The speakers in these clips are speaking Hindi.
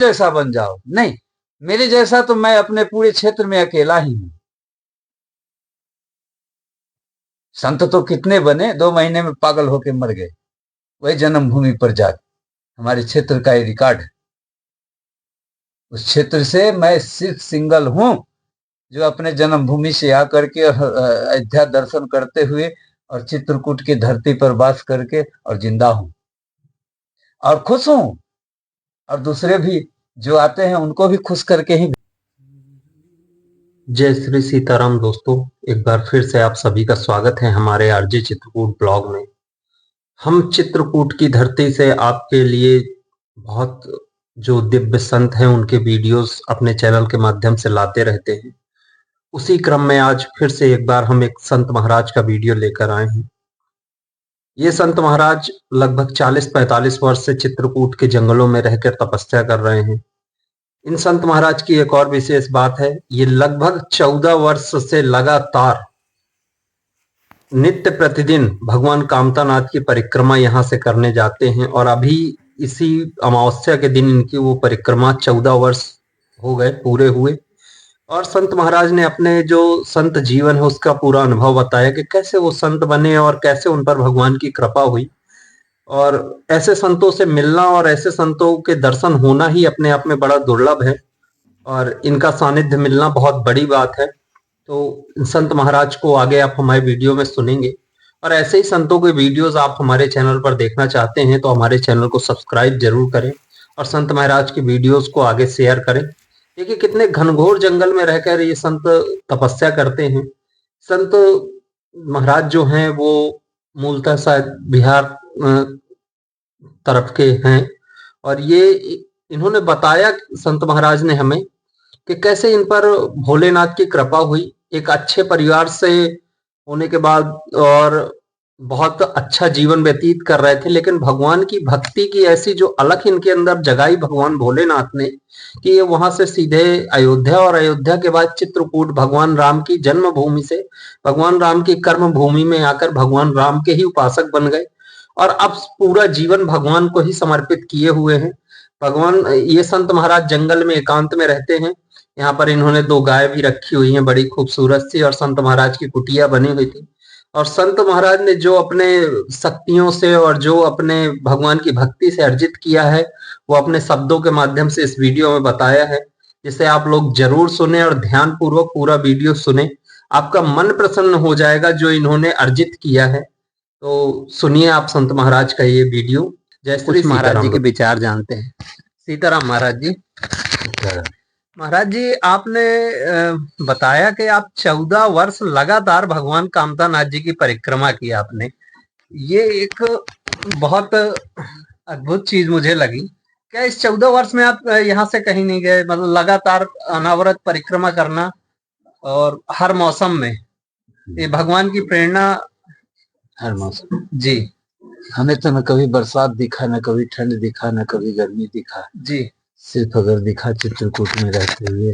जैसा बन जाओ, नहीं, मेरे जैसा तो मैं अपने पूरे क्षेत्र में अकेला ही हूं। संत तो कितने बने, 2 महीने में पागल होके मर गए। वही जन्मभूमि पर जाके हमारे क्षेत्र का ये रिकॉर्ड है। उस क्षेत्र से मैं सिर्फ सिंगल हूं जो अपने जन्मभूमि से आकर के अयोध्या दर्शन करते हुए और चित्रकूट की धरती पर वास करके और जिंदा हूं और खुश हूं, और दूसरे भी जो आते हैं उनको भी खुश करके ही। जय श्री सीताराम दोस्तों, एक बार फिर से आप सभी का स्वागत है हमारे आरजे चित्रकूट ब्लॉग में। हम चित्रकूट की धरती से आपके लिए बहुत जो दिव्य संत हैं उनके वीडियोस अपने चैनल के माध्यम से लाते रहते हैं। उसी क्रम में आज फिर से एक बार हम एक संत महाराज का वीडियो लेकर आए हैं। ये संत महाराज लगभग 40-45 वर्ष से चित्रकूट के जंगलों में रहकर तपस्या कर रहे हैं। इन संत महाराज की एक और विशेष बात है, ये लगभग 14 वर्ष से लगातार नित्य प्रतिदिन भगवान कामतानाथ की परिक्रमा यहाँ से करने जाते हैं और अभी इसी अमावस्या के दिन इनकी वो परिक्रमा 14 वर्ष हो गए पूरे हुए। और संत महाराज ने अपने जो संत जीवन है उसका पूरा अनुभव बताया कि कैसे वो संत बने और कैसे उन पर भगवान की कृपा हुई। और ऐसे संतों से मिलना और ऐसे संतों के दर्शन होना ही अपने आप में बड़ा दुर्लभ है और इनका सानिध्य मिलना बहुत बड़ी बात है। तो संत महाराज को आगे आप हमारे वीडियो में सुनेंगे और ऐसे ही संतों के वीडियोस आप हमारे चैनल पर देखना चाहते हैं तो हमारे चैनल को सब्सक्राइब जरूर करें और संत महाराज की वीडियोस को आगे शेयर करें। देखिए कितने घनघोर जंगल में रहकर ये संत तपस्या करते हैं। संत महाराज जो हैं वो मूलतः शायद बिहार तरफ के हैं और ये इन्होंने बताया संत महाराज ने हमें कि कैसे इन पर भोलेनाथ की कृपा हुई। एक अच्छे परिवार से होने के बाद और बहुत अच्छा जीवन व्यतीत कर रहे थे, लेकिन भगवान की भक्ति की ऐसी जो अलख इनके अंदर जगाई भगवान भोलेनाथ ने कि ये वहां से सीधे अयोध्या और अयोध्या के बाद चित्रकूट भगवान राम की जन्मभूमि से भगवान राम की कर्म भूमि में आकर भगवान राम के ही उपासक बन गए और अब पूरा जीवन भगवान को ही समर्पित किए हुए हैं। भगवान ये संत महाराज जंगल में एकांत में रहते हैं। यहाँ पर इन्होंने 2 गाय भी रखी हुई हैं बड़ी खूबसूरत सी और संत महाराज की कुटिया बनी हुई थी। और संत महाराज ने जो अपने शक्तियों से और जो अपने भगवान की भक्ति से अर्जित किया है वो अपने शब्दों के माध्यम से इस वीडियो में बताया है, जिसे आप लोग जरूर सुने और ध्यान पूर्वक पूरा वीडियो सुने। आपका मन प्रसन्न हो जाएगा जो इन्होंने अर्जित किया है। तो सुनिए आप संत महाराज का ये वीडियो। जय श्री महाराज जी के विचार जानते हैं। सीताराम महाराज जी। महाराज जी, आपने बताया कि आप 14 वर्ष लगातार भगवान कामतानाथ जी की परिक्रमा की आपने। ये एक बहुत अद्भुत चीज मुझे लगी। क्या इस 14 वर्ष में आप यहाँ से कहीं नहीं गए? मतलब लगातार अनावरत परिक्रमा करना और हर मौसम में ये भगवान की प्रेरणा। हर मौसम जी हमें तो न कभी बरसात दिखा, न कभी ठंड दिखा, न कभी गर्मी दिखा। जी सिर्फ अगर दिखा चित्रकूट में रहते हुए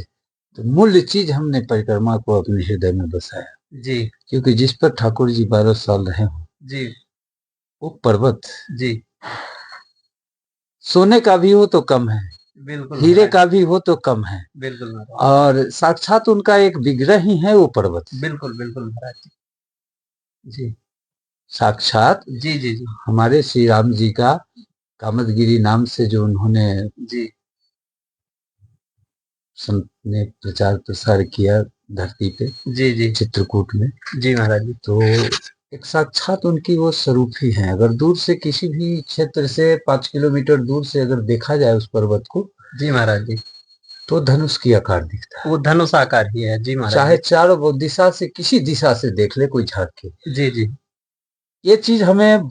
तो मूल्य चीज हमने परिक्रमा को अपने हृदय में बसाया जी क्योंकि जिस पर ठाकुर जी 12 साल रहे हो जी वो पर्वत जी सोने का भी हो तो कम है, बिल्कुल हीरे का भी हो तो कम है, बिल्कुल और साक्षात उनका एक विग्रह ही है वो पर्वत। बिल्कुल बिल्कुल महाराज जी साक्षात जी जी जी हमारे श्री राम जी का कामदगिरी नाम से जो उन्होंने जी संत ने प्रचार प्रसार किया धरती पे, जी जी चित्रकूट में। जी महाराज जी। तो एक साक्षात उनकी वो स्वरूप ही है। अगर दूर से किसी भी क्षेत्र से 5 किलोमीटर दूर से अगर देखा जाए उस पर्वत को, जी महाराज जी, तो धनुष की आकार दिखता है। वो धनुष आकार ही है। जी महाराज, चाहे चारों दिशा से किसी दिशा से देख ले कोई झांक के। जी जी ये चीज हमें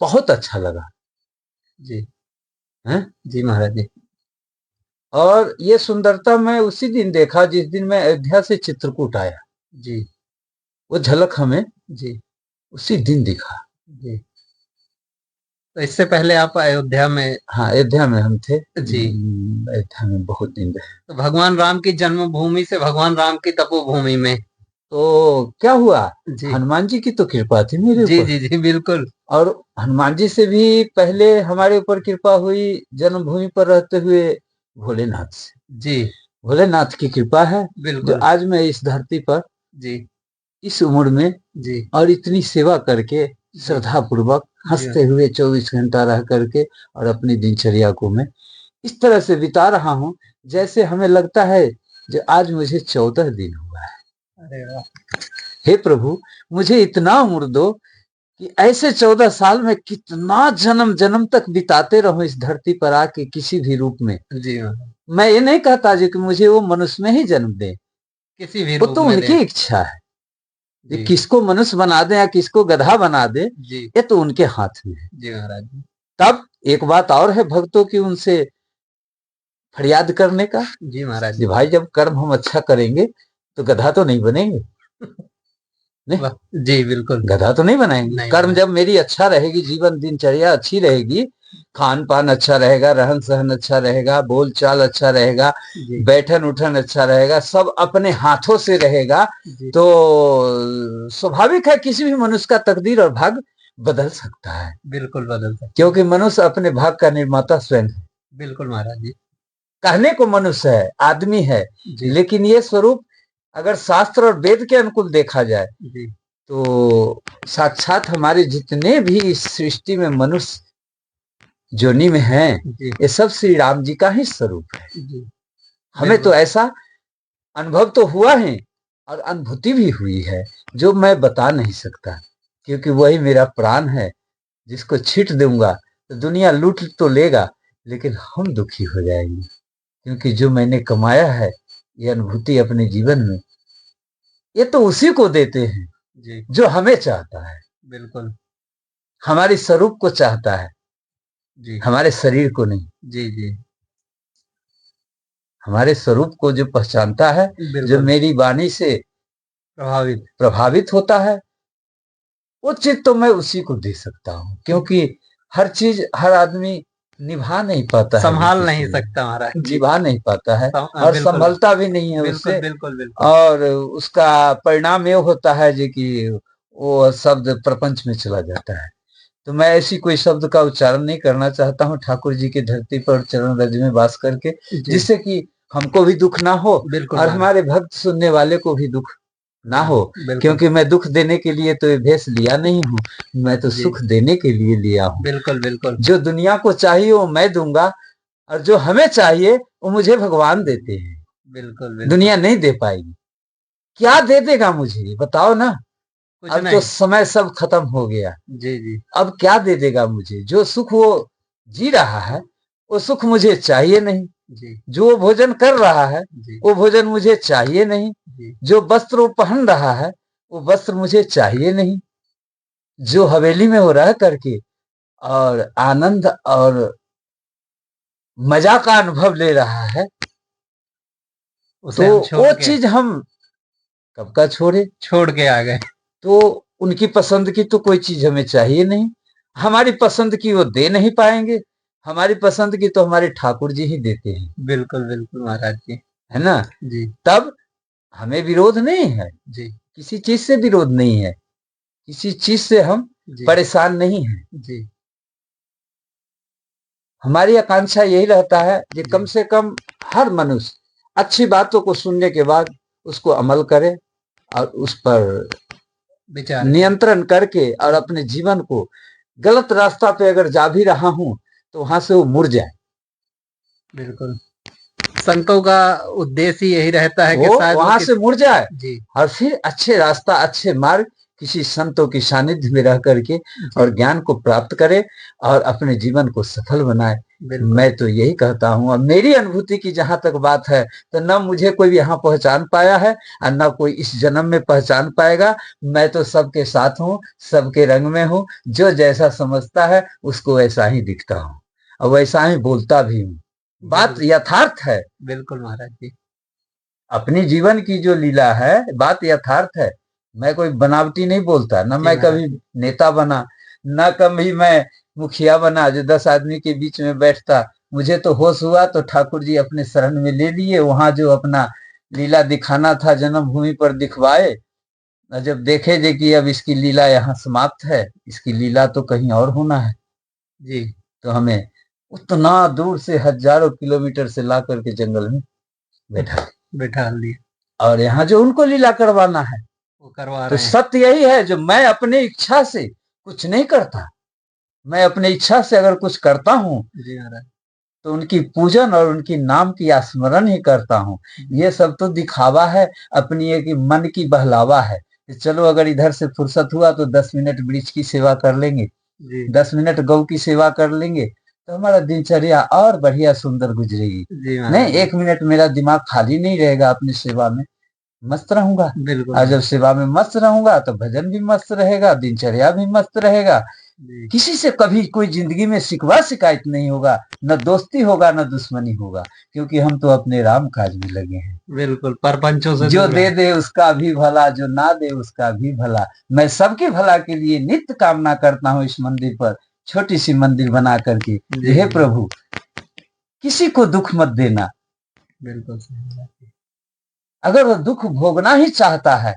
बहुत अच्छा लगा। जी है जी महाराज जी। और ये सुंदरता मैं उसी दिन देखा जिस दिन मैं अयोध्या से चित्रकूट आया। जी वो झलक हमें जी उसी दिन दिखा। जी। तो इससे पहले आप अयोध्या में? हाँ, अयोध्या में हम थे जी। अयोध्या में बहुत दिन रहे। तो भगवान राम की जन्मभूमि से भगवान राम की तपोभूमि में तो क्या हुआ, जी हनुमान जी की तो कृपा थी मेरे जी ऊपर। जी जी बिल्कुल। और हनुमान जी से भी पहले हमारे ऊपर कृपा हुई जन्मभूमि पर रहते हुए भोलेनाथ से। जी भोलेनाथ की कृपा है जो बिल्कुल। आज मैं इस धरती पर जी इस उम्र में जी और इतनी सेवा करके जी श्रद्धा पूर्वक जी हंसते हुए 24 घंटा रह करके और अपनी दिनचर्या को मैं इस तरह से बिता रहा हूँ जैसे हमें लगता है जो आज मुझे 14 दिन हुआ है। अरे वाह। हे प्रभु, मुझे इतना उम्र दो कि ऐसे 14 साल में कितना जन्म जन्म तक बिताते रहूं इस धरती पर आके किसी भी रूप में। जी हाँ। मैं ये नहीं कहता जी कि मुझे वो मनुष्य में ही जन्म दे, किसी भी वो रूप तो में उनकी दें। इच्छा है। ये जी किसको मनुष्य बना दे या किसको गधा बना दे, जी ये तो उनके हाथ में है। जी महाराज जी। तब एक बात और है भक्तों की उनसे फरियाद करने का जी महाराज कि जी। भाई जब कर्म हम अच्छा करेंगे तो गधा तो नहीं बनेंगे। नहीं, वाह। जी बिल्कुल। गधा तो नहीं बनाएंगे। नहीं कर्म बना। जब मेरी अच्छा रहेगी, जीवन दिनचर्या अच्छी रहेगी, खान पान अच्छा रहेगा, रहन सहन अच्छा रहेगा, बोल चाल अच्छा रहेगा, जी बैठन उठन अच्छा रहेगा, सब अपने हाथों से रहेगा, जी तो स्वाभाविक है किसी भी मनुष्य का तकदीर और भाग्य बदल सकता है। बिल्कुल बदल सकते हैं। क्योंकि मनुष्य अपने भाग्य का निर्माता स्वयं है। बिल्कुल महाराज जी। कहने को मनुष्य है, आदमी है, जी लेकिन ये स्वरूप अगर शास्त्र और वेद के अनुकूल देखा जाए जी तो साक्षात हमारे जितने भी इस सृष्टि में मनुष्य जोनी में हैं, जी ये सब श्री राम जी का ही स्वरूप है। जी हमें तो बिल्कुल। ऐसा अनुभव तो हुआ है और अनुभूति भी हुई है जो मैं बता नहीं सकता, क्योंकि वही मेरा प्राण है। जिसको छीट दूंगा तो दुनिया लूट तो लेगा, लेकिन हम दुखी हो जाएंगे, क्योंकि जो मैंने कमाया है ये अनुभूति अपने जीवन में, ये तो उसी को देते हैं जी जो हमें चाहता है, बिल्कुल। हमारे स्वरूप को चाहता है, जी हमारे शरीर को नहीं। जी जी हमारे स्वरूप को जो पहचानता है, जो बिल्कुल मेरी वाणी से प्रभावित। प्रभावित होता है, वो चीज तो मैं उसी को दे सकता हूँ, क्योंकि हर चीज हर आदमी निभा नहीं पाता है संभाल किसी नहीं से, सकता महाराज जी। निभा नहीं पाता है और बिल्कुल संभलता भी नहीं है बिल्कुल उससे। बिल्कुल बिल्कुल। और उसका परिणाम ये होता है जो कि वो शब्द प्रपंच में चला जाता है। तो मैं ऐसी कोई शब्द का उच्चारण नहीं करना चाहता हूँ ठाकुर जी की धरती पर चरण रज में वास करके, जी जिससे कि हमको भी दुख ना हो बिल्कुल और महाराज। हमारे भक्त सुनने वाले को भी दुख ना हो। बिल्कुल क्योंकि मैं दुख देने के लिए तो ये भेष लिया नहीं हूँ, मैं तो जी सुख देने के लिए लिया हूँ। बिल्कुल बिल्कुल जो दुनिया को चाहिए वो मैं दूंगा, और जो हमें चाहिए वो मुझे भगवान देते हैं, बिल्कुल बिल्कुल। दुनिया नहीं दे पाएगी। क्या दे देगा मुझे बताओ ना। कुछ अब तो नहीं। समय सब खत्म हो गया, जी जी अब क्या दे देगा मुझे। जो सुख वो जी रहा है वो सुख मुझे चाहिए नहीं, जी जो वो भोजन कर रहा है जी वो भोजन मुझे चाहिए नहीं, जी जो वस्त्र वो पहन रहा है वो वस्त्र मुझे चाहिए नहीं, जो हवेली में वो रह करके और आनंद और मजा का अनुभव ले रहा है, तो उसे हम छोड़ वो के चीज हम कब का छोड़े। छोड़ के आ गए। तो उनकी पसंद की तो कोई चीज हमें चाहिए नहीं, हमारी पसंद की वो दे नहीं पाएंगे, हमारी पसंद की तो हमारे ठाकुर जी ही देते हैं, बिल्कुल बिल्कुल महाराज जी। है ना। जी तब हमें विरोध नहीं है, जी किसी चीज से विरोध नहीं है, किसी चीज से हम जी परेशान नहीं है। जी हमारी आकांक्षा यही रहता है कि जी कम से कम हर मनुष्य अच्छी बातों को सुनने के बाद उसको अमल करे और उस पर विचार करें। नियंत्रण करके और अपने जीवन को, गलत रास्ता पे अगर जा भी रहा हूं तो वहां से वो मुड़ जाए। बिल्कुल संतों का उद्देश्य ही यही रहता है कि वो शायद वो वहां से मुड़ जाए जी और फिर अच्छे रास्ता अच्छे मार्ग किसी संतों की सानिध्य में रह करके जी और ज्ञान को प्राप्त करे और अपने जीवन को सफल बनाए। बिल्कुल मैं तो यही कहता हूँ। और मेरी अनुभूति की जहां तक बात है तो न मुझे कोई यहाँ पहचान पाया है और न कोई इस जन्म में पहचान पाएगा। मैं तो सबके साथ हूँ, सबके रंग में हूँ, जो जैसा समझता है उसको वैसा ही दिखता हूँ और वैसा ही बोलता भी हूँ। बात बिल्कुल यथार्थ है, बिल्कुल महाराज जी। अपनी जीवन की जो लीला है बात यथार्थ है। मैं कोई बनावटी नहीं बोलता, न जी मैं महाराज। कभी नेता बना, न कभी मैं मुखिया बना जो 10 आदमी के बीच में बैठता। मुझे तो होश हुआ तो ठाकुर जी अपने शरण में ले लिए, वहां जो अपना लीला दिखाना था जन्मभूमि पर दिखवाए, और जब देखे जे कि अब इसकी लीला यहाँ समाप्त है, इसकी लीला तो कहीं और होना है, जी तो हमें उतना दूर से हजारों किलोमीटर से ला करके जंगल में बैठा बैठा दिया, और यहाँ जो उनको लीला करवाना है। वो करवा तो रहे हैं। सत्य यही है, जो मैं अपनी इच्छा से कुछ नहीं करता, मैं अपनी इच्छा से अगर कुछ करता हूँ जी महाराज, तो उनकी पूजन और उनकी नाम की स्मरण ही करता हूँ। ये सब तो दिखावा है, अपनी एक मन की बहलावा है। चलो अगर इधर से फुर्सत हुआ तो 10 मिनट वृक्ष की सेवा कर लेंगे, जी 10 मिनट गौ की सेवा कर लेंगे, तो हमारा दिनचर्या और बढ़िया सुंदर गुजरेगी। जी नहीं, महाराज, 1 मिनट मेरा दिमाग खाली नहीं रहेगा, अपनी सेवा में मस्त रहूंगा। बिल्कुल और जब सेवा में मस्त रहूंगा तो भजन भी मस्त रहेगा, दिनचर्या भी मस्त रहेगा। जी, किसी से कभी कोई जिंदगी में शिकवा शिकायत नहीं होगा, न दोस्ती होगा न दुश्मनी होगा, क्योंकि हम तो अपने राम काज में लगे हैं। बिल्कुल परपंचों से जो दूर दे है। दे उसका भी भला, जो ना दे उसका भी भला। मैं सबके भला के लिए नित्य कामना करता हूँ इस मंदिर पर छोटी सी मंदिर बना करके। जी हे प्रभु, किसी को दुख मत देना। बिल्कुल सही बात है। अगर वो दुख भोगना ही चाहता है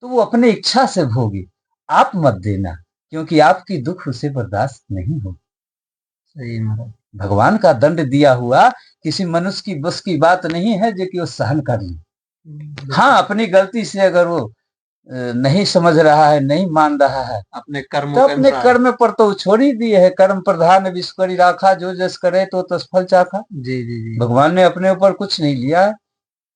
तो वो अपने इच्छा से भोगे, आप मत देना, क्योंकि आपकी दुख उसे बर्दाश्त नहीं हो। सही महाराज, भगवान का दंड दिया हुआ किसी मनुष्य की बस की बात नहीं है जो कि वो सहन कर ले। हाँ, अपनी गलती से अगर वो नहीं समझ रहा है, नहीं मान रहा है, अपने तो कर्मों के अपने अनुसार। कर्म पर तो छोड़ ही दिए है। कर्म प्रधान विश्व करी राखा, जो जस करे तो तस फल चाखा। जी जी जी, भगवान ने अपने ऊपर कुछ नहीं लिया है,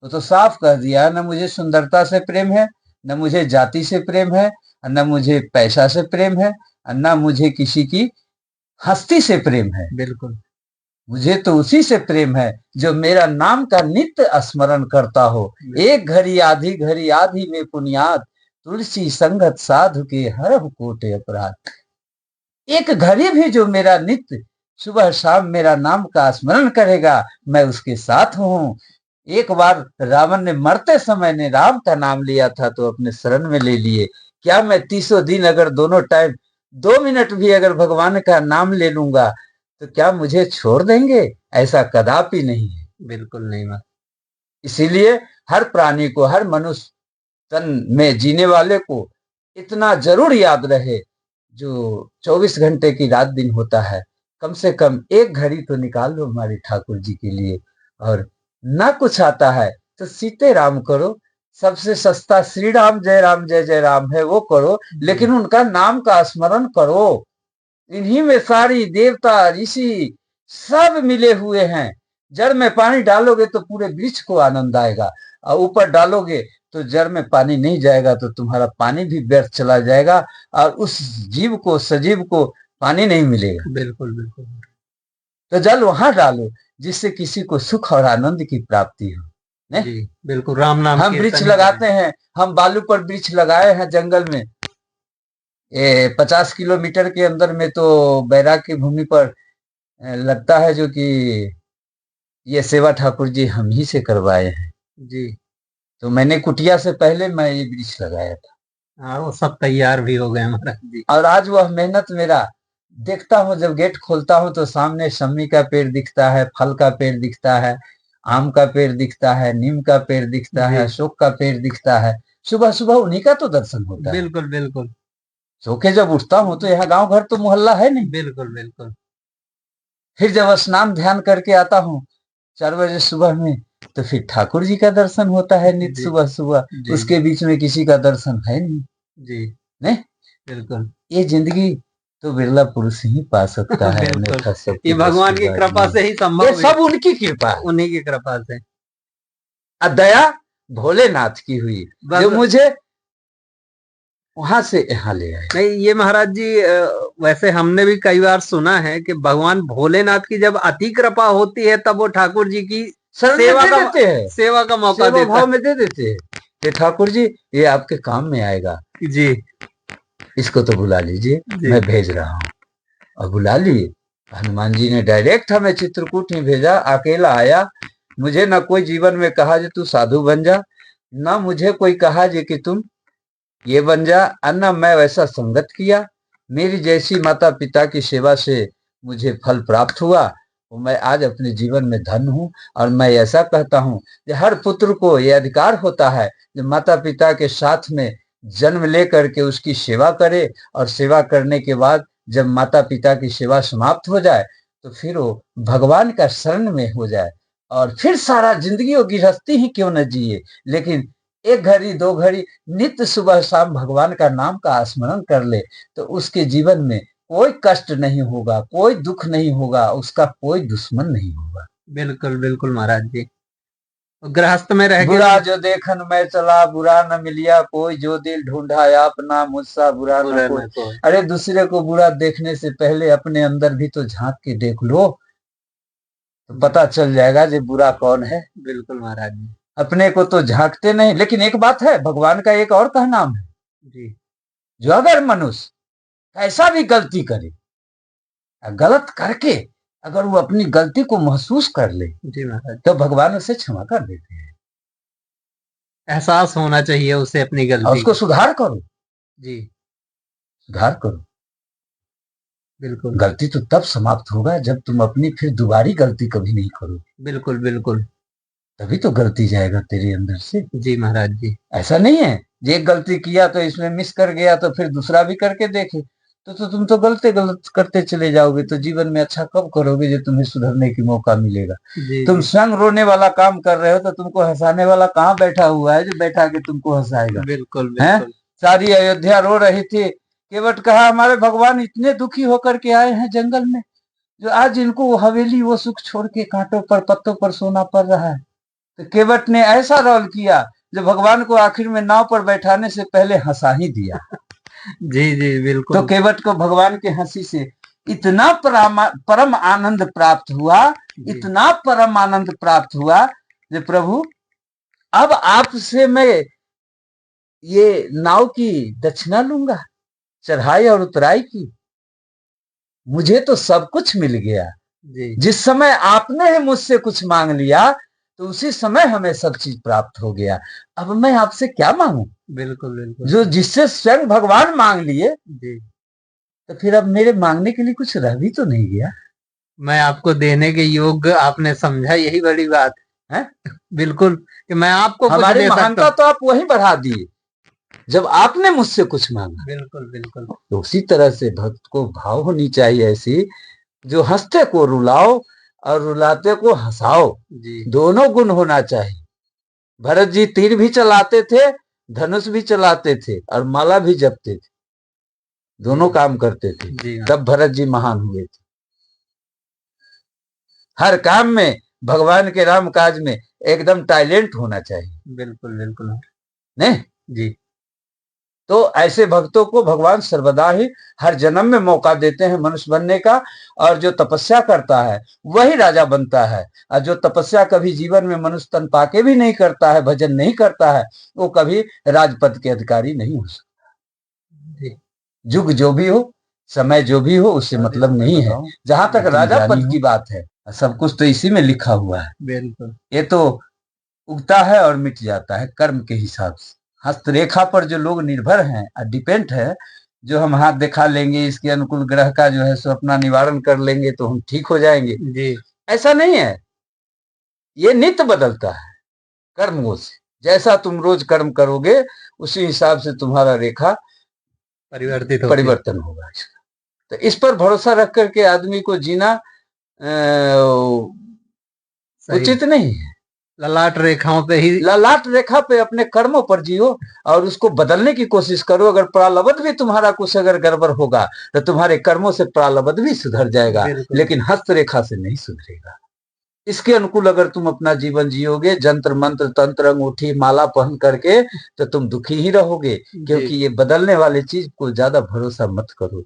वो तो साफ कह दिया है, न मुझे सुंदरता से प्रेम है, न मुझे जाति से प्रेम है, न मुझे पैसा से प्रेम है, न मुझे किसी की हस्ती से प्रेम है। बिल्कुल मुझे तो उसी से प्रेम है जो मेरा नाम का नित्य स्मरण करता हो। एक घड़ी आधी में पुनियाद, तुलसी संगत साधु के हरहु कोटि अपराध। एक घड़ी भी जो मेरा नित्य सुबह शाम मेरा नाम का स्मरण करेगा, मैं उसके साथ हूँ। एक बार रावण ने मरते समय ने राम का नाम लिया था तो अपने शरण में ले लिए। क्या मैं 30 दिन अगर दोनों टाइम 2 मिनट भी अगर भगवान का नाम ले लूंगा तो क्या मुझे छोड़ देंगे? ऐसा कदापि नहीं है। बिल्कुल नहीं बात। इसीलिए हर प्राणी को, हर मनुष्य तन में जीने वाले को इतना जरूर याद रहे, जो 24 घंटे की रात दिन होता है, कम से कम एक घड़ी तो निकाल लो हमारे ठाकुर जी के लिए। और ना कुछ आता है तो सीते राम करो, सबसे सस्ता श्री राम जय जय राम है वो करो, लेकिन उनका नाम का स्मरण करो। इन्हीं में सारी देवता ऋषि सब मिले हुए हैं। जड़ में पानी डालोगे तो पूरे वृक्ष को आनंद आएगा, और ऊपर डालोगे तो जड़ में पानी नहीं जाएगा तो तुम्हारा पानी भी व्यर्थ चला जाएगा, और उस जीव को, सजीव को पानी नहीं मिलेगा। बिल्कुल बिल्कुल, तो जल वहां डालो जिससे किसी को सुख और आनंद की प्राप्ति हो। नहीं? जी बिल्कुल, राम नाम हम वृक्ष कीर्तन ही लगाते करें। हैं, हम बालू पर वृक्ष लगाए हैं जंगल में। 50 किलोमीटर के अंदर में तो बैराग की भूमि पर लगता है जो कि ये सेवा ठाकुर जी हम ही से करवाए हैं। जी तो मैंने कुटिया से पहले मैं ये वृक्ष लगाया था, हाँ, वो सब तैयार भी हो गए महाराज जी। और आज वह मेहनत मेरा देखता हूँ। जब गेट खोलता हूँ तो सामने शम्मी का पेड़ दिखता है, फल का पेड़ दिखता है, आम का पेड़ दिखता है, नीम का पेड़ दिखता है, जी अशोक का पेड़ दिखता है। सुबह सुबह उन्हीं का तो दर्शन होता है। बिल्कुल बिल्कुल, सो के जब उठता हूँ तो यहाँ गांव घर तो मोहल्ला है नहीं। बिल्कुल बिल्कुल, फिर जब स्नान ध्यान करके आता हूँ 4 बजे सुबह में, तो फिर ठाकुर जी का दर्शन होता है नित्य जी सुबह सुबह। जी उसके बीच में किसी का दर्शन है नहीं। जी नहीं, बिल्कुल ये जिंदगी तो बिरला पुरुष ही पा सकता है, बिल्कुल, अन्यथा ये सबके बस भगवान की की बात कृपा नहीं। से ही संभव ये है, सब उनकी कृपा है, उन्हीं की कृपा से। और दया भोलेनाथ की हुई जो बस मुझे वहां से यहाँ ले आए। नहीं, ये महाराज जी वैसे हमने भी कई बार सुना है कि भगवान भोलेनाथ की जब अति कृपा होती है तब वो ठाकुर जी की शरण में सेवा दे का देते हैं, सेवा का मौका सेवा देता भाव में दे देते हैं कि ठाकुर जी ये आपके काम में आएगा, है। जी इसको तो बुला लीजिए, जी मैं भेज रहा हूँ। और बुला लिए। हनुमान जी ने डायरेक्ट हमें चित्रकूट ही भेजा, अकेला आया। मुझे ना कोई जीवन में कहा कि तू साधु बन जा, ना मुझे कोई कहा जी कि तुम ये बन जा, अन्ना मैं वैसा संगत किया। मेरी जैसी माता पिता की सेवा से मुझे फल प्राप्त हुआ, और मैं आज अपने जीवन में धन हूँ। और मैं ऐसा कहता हूँ कि हर पुत्र को यह अधिकार होता है कि माता पिता के साथ में जन्म ले करके उसकी सेवा करे, और सेवा करने के बाद जब माता पिता की सेवा समाप्त हो जाए तो फिर वो भगवान का शरण में हो जाए, और फिर सारा जिंदगी वो गृहस्थी ही क्यों न जिए, लेकिन 1 घड़ी 2 घड़ी नित्य सुबह शाम भगवान का नाम का स्मरण कर ले, तो उसके जीवन में कोई कष्ट नहीं होगा, कोई दुख नहीं होगा, उसका कोई दुश्मन नहीं होगा। बिल्कुल बिल्कुल महाराज जी। गृहस्थ में रह बुरा जो देखन मैं चला, बुरा न मिलिया कोई, जो दिल ढूंढा अपना, मुझसा बुरा न कोई। अरे दूसरे को बुरा देखने से पहले अपने अंदर भी तो झांक के देख लो, तो पता चल जाएगा जो बुरा कौन है। बिल्कुल महाराज जी। अपने को तो झांकते नहीं, लेकिन एक बात है, भगवान का एक और कहनाम है जी, जो अगर मनुष्य कैसा भी गलती करे, गलत करके अगर वो अपनी गलती को महसूस कर ले, जी महाराज, तो भगवान उसे क्षमा कर देते हैं। एहसास होना चाहिए उसे अपनी और गलती उसको सुधार करो। जी, सुधार करो। बिल्कुल गलती तो तब समाप्त होगा जब तुम अपनी फिर दोबारी गलती कभी नहीं करो। बिल्कुल बिल्कुल। तभी तो गलती जाएगा तेरे अंदर से। जी महाराज जी। ऐसा नहीं है ये गलती किया तो इसमें मिस कर गया तो फिर दूसरा भी करके देखे, तो तुम तो गलत करते चले जाओगे, तो जीवन में अच्छा कब करोगे जो तुम्हें सुधरने की मौका मिलेगा। तुम स्वयं रोने वाला काम कर रहे हो तो तुमको हंसाने वाला कहाँ बैठा हुआ है जो बैठा के तुमको हंसाएगा। बिल्कुल बिल्कुल। सारी अयोध्या रो रही थी, केवट कहा हमारे भगवान इतने दुखी होकर के आए हैं जंगल में, जो आज इनको वो हवेली वो सुख छोड़ के कांटों पर पत्तों पर सोना पड़ रहा है। तो केवट ने ऐसा रोल किया जो भगवान को आखिर में नाव पर बैठाने से पहले हंसा ही दिया। जी जी बिल्कुल। तो केवट को भगवान के हंसी से इतना परम आनंद प्राप्त हुआ, इतना परम आनंद प्राप्त हुआ कि प्रभु अब आपसे मैं ये नाव की दक्षिणा लूंगा, चढ़ाई और उतराई की, मुझे तो सब कुछ मिल गया। जिस समय आपने मुझसे कुछ मांग लिया तो उसी समय हमें सब चीज प्राप्त हो गया। अब मैं आपसे क्या मांगू। बिल्कुल बिल्कुल। जो जिससे स्वयं भगवान मांग लिए, तो फिर अब मेरे मांगने के लिए कुछ रह भी तो नहीं गया। मैं आपको देने के योग्य आपने समझा, यही बड़ी बात है। बिल्कुल कि मैं आपको हमारी महानता तो आप वही बढ़ा दिए जब आपने मुझसे कुछ मांगा। बिल्कुल बिल्कुल। तो उसी तरह से भक्त को भाव होनी चाहिए ऐसी, जो हंसते को रुलाओ और रुलाते को हंसाओ, दोनों गुण होना चाहिए। भरत जी तीर भी चलाते थे, धनुष भी चलाते थे और माला भी जपते थे, दोनों काम करते थे, तब भरत जी महान हुए थे। हर काम में भगवान के राम काज में एकदम टैलेंट होना चाहिए। बिल्कुल बिल्कुल नहीं जी। तो ऐसे भक्तों को भगवान सर्वदा ही हर जन्म में मौका देते हैं मनुष्य बनने का, और जो तपस्या करता है वही राजा बनता है, और जो तपस्या कभी जीवन में मनुष्य तन पाके भी नहीं करता है, भजन नहीं करता है, वो कभी राजपद के अधिकारी नहीं हो सकता। युग जो भी हो, समय जो भी हो, उससे मतलब नहीं है। जहां तक राजा पद की बात है, सब कुछ तो इसी में लिखा हुआ है। बिल्कुल। ये तो उगता है और मिट जाता है कर्म के हिसाब से। हस्तरेखा पर जो लोग निर्भर हैं और डिपेंड है, जो हम हाथ दिखा लेंगे इसके अनुकूल ग्रह का जो है सो अपना निवारण कर लेंगे तो हम ठीक हो जाएंगे जी, ऐसा नहीं है। ये नित्य बदलता है कर्मों से। जैसा तुम रोज कर्म करोगे उसी हिसाब से तुम्हारा रेखा परिवर्तन होगा। तो इस पर भरोसा रख करके आदमी को जीना उचित नहीं है। ललाट रेखाओं पे ही, ललाट रेखा पे अपने कर्मों पर जियो और उसको बदलने की कोशिश करो। अगर प्रालब्ध भी तुम्हारा कुछ अगर गड़बड़ होगा तो तुम्हारे कर्मों से प्रालब्ध भी सुधर जाएगा, लेकिन हस्त रेखा से नहीं सुधरेगा। इसके अनुकूल अगर तुम अपना जीवन जियोगे, जंत्र मंत्र तंत्र अंगूठी माला पहन करके, तो तुम दुखी ही रहोगे, क्योंकि ये बदलने वाली चीज को ज्यादा भरोसा मत करो।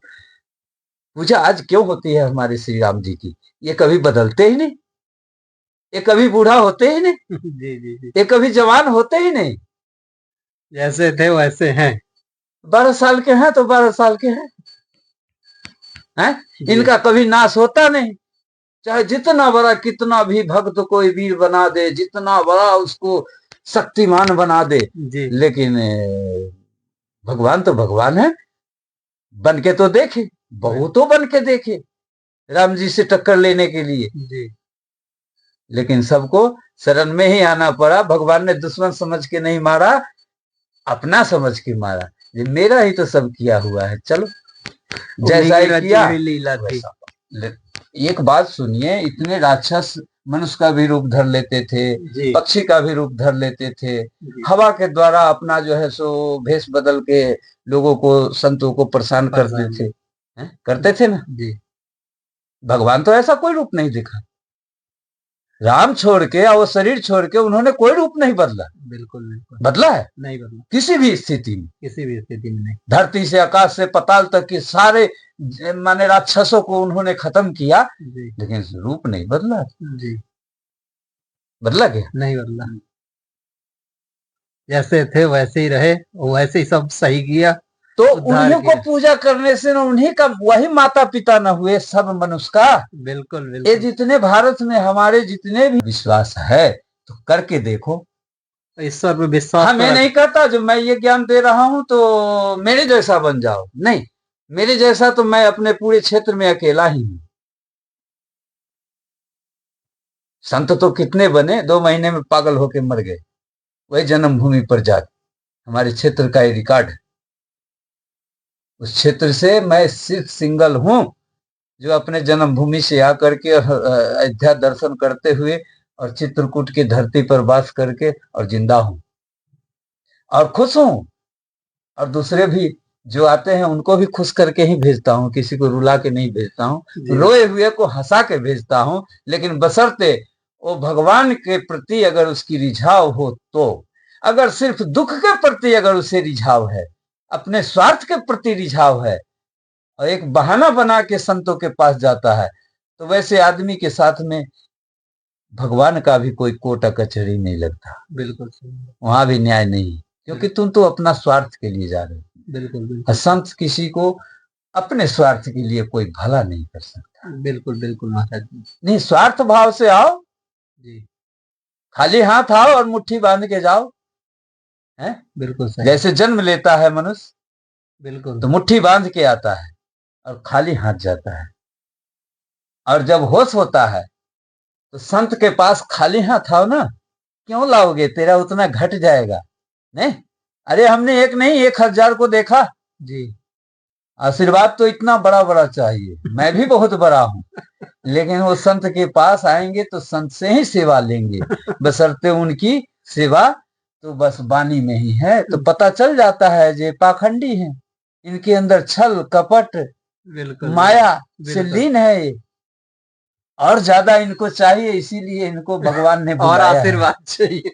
पूजा आज क्यों होती है हमारे श्री राम जी की? ये कभी बदलते ही नहीं, ये कभी बूढ़ा होते ही नहीं, जी। ये कभी जवान होते ही नहीं, जैसे थे वैसे हैं। 12 साल के हैं तो 12 साल के हैं, इनका कभी नाश होता नहीं। चाहे जितना बड़ा कितना भी भक्त कोई वीर बना दे, जितना बड़ा उसको शक्तिमान बना दे, लेकिन भगवान तो भगवान है। बन के तो देखे, बहुतों बन के देखे राम जी से टक्कर लेने के लिए, लेकिन सबको शरण में ही आना पड़ा। भगवान ने दुश्मन समझ के नहीं मारा, अपना समझ के मारा, ये मेरा ही तो सब किया हुआ है, चलो उन्हीं जैसा की ही रची किया हुई लीला थी। वैसा। एक बात सुनिए, इतने राक्षस मनुष्य का भी रूप धर लेते थे, जी पक्षी का भी रूप धर लेते थे, जी हवा के द्वारा अपना जो है सो भेष बदल के लोगों को, संतों को परेशान करते परेशान थे, करते थे ना। जी भगवान तो ऐसा कोई रूप नहीं दिखा, राम छोड़ के और वो शरीर छोड़ के उन्होंने कोई रूप नहीं बदला। बिल्कुल बिल्कुल बदला है नहीं बदला, किसी भी स्थिति में, किसी भी स्थिति में नहीं। धरती से आकाश से पताल तक के सारे माने राक्षसों को उन्होंने खत्म किया, जी लेकिन रूप नहीं बदला। जी बदला क्या? नहीं बदला, जैसे थे वैसे ही रहे, वैसे ही सब सही किया, तो उद्धार उन्हीं को किया। पूजा करने से न उन्हीं का वही माता पिता न हुए सब मनुष्य का। बिल्कुल ये बिल्कुल, जितने भारत में हमारे जितने भी विश्वास है तो करके देखो। ईश्वर पे विश्वास हाँ, तो मैं नहीं कहता जो मैं ये ज्ञान दे रहा हूं तो मेरे जैसा बन जाओ, नहीं, मेरे जैसा तो मैं अपने पूरे क्षेत्र में अकेला ही हूं। संत तो कितने बने, 2 महीने में पागल होके मर गए, वही जन्मभूमि पर जाके। हमारे क्षेत्र का ये रिकॉर्ड है। उस क्षेत्र से मैं सिर्फ सिंगल हूं जो अपने जन्मभूमि से आकर के अयोध्या दर्शन करते हुए और चित्रकूट की धरती पर वास करके और जिंदा हूं और खुश हूं। और दूसरे भी जो आते हैं उनको भी खुश करके ही भेजता हूं, किसी को रुला के नहीं भेजता हूं, जी रोए हुए को हंसा के भेजता हूं, लेकिन बशर्ते वो भगवान के प्रति अगर उसकी रिझाव हो तो। अगर सिर्फ दुख के प्रति अगर उसे रिझाव है, अपने स्वार्थ के प्रति रिझाव है और एक बहाना बना के संतों के पास जाता है, तो वैसे आदमी के साथ में भगवान का भी कोई कोटा कचहरी नहीं लगता, बिल्कुल सही, वहां भी न्याय नहीं, क्योंकि तुम तो अपना स्वार्थ के लिए जा रहे हो। बिल्कुल और बिल्कुल संत किसी को अपने स्वार्थ के लिए कोई भला नहीं कर सकता। बिल्कुल बिल्कुल महाराज जी। नहीं, स्वार्थ भाव से आओ, जी खाली हाथ आओ और मुट्ठी बांध के जाओ, है? बिल्कुल सही, जैसे जन्म लेता है मनुष्य बिल्कुल तो मुट्ठी बांध के आता है और खाली हाथ जाता है, और जब होश होता है तो संत के पास खाली हाथ आओ ना, क्यों लाओगे, तेरा उतना घट जाएगा। नहीं, अरे हमने एक नहीं 1,000 को देखा। जी आशीर्वाद तो इतना बड़ा बड़ा चाहिए, मैं भी बहुत बड़ा हूं, लेकिन वो संत के पास आएंगे तो संत से ही सेवा लेंगे, बशर्ते उनकी सेवा तो बस वाणी में ही है, तो पता चल जाता है ये पाखंडी हैं, इनके अंदर छल कपट बिल्कुल माया से बिल्कुल लीन है ये, और ज्यादा इनको चाहिए, इसीलिए इनको भगवान ने और बुलाया है। आशीर्वाद चाहिए।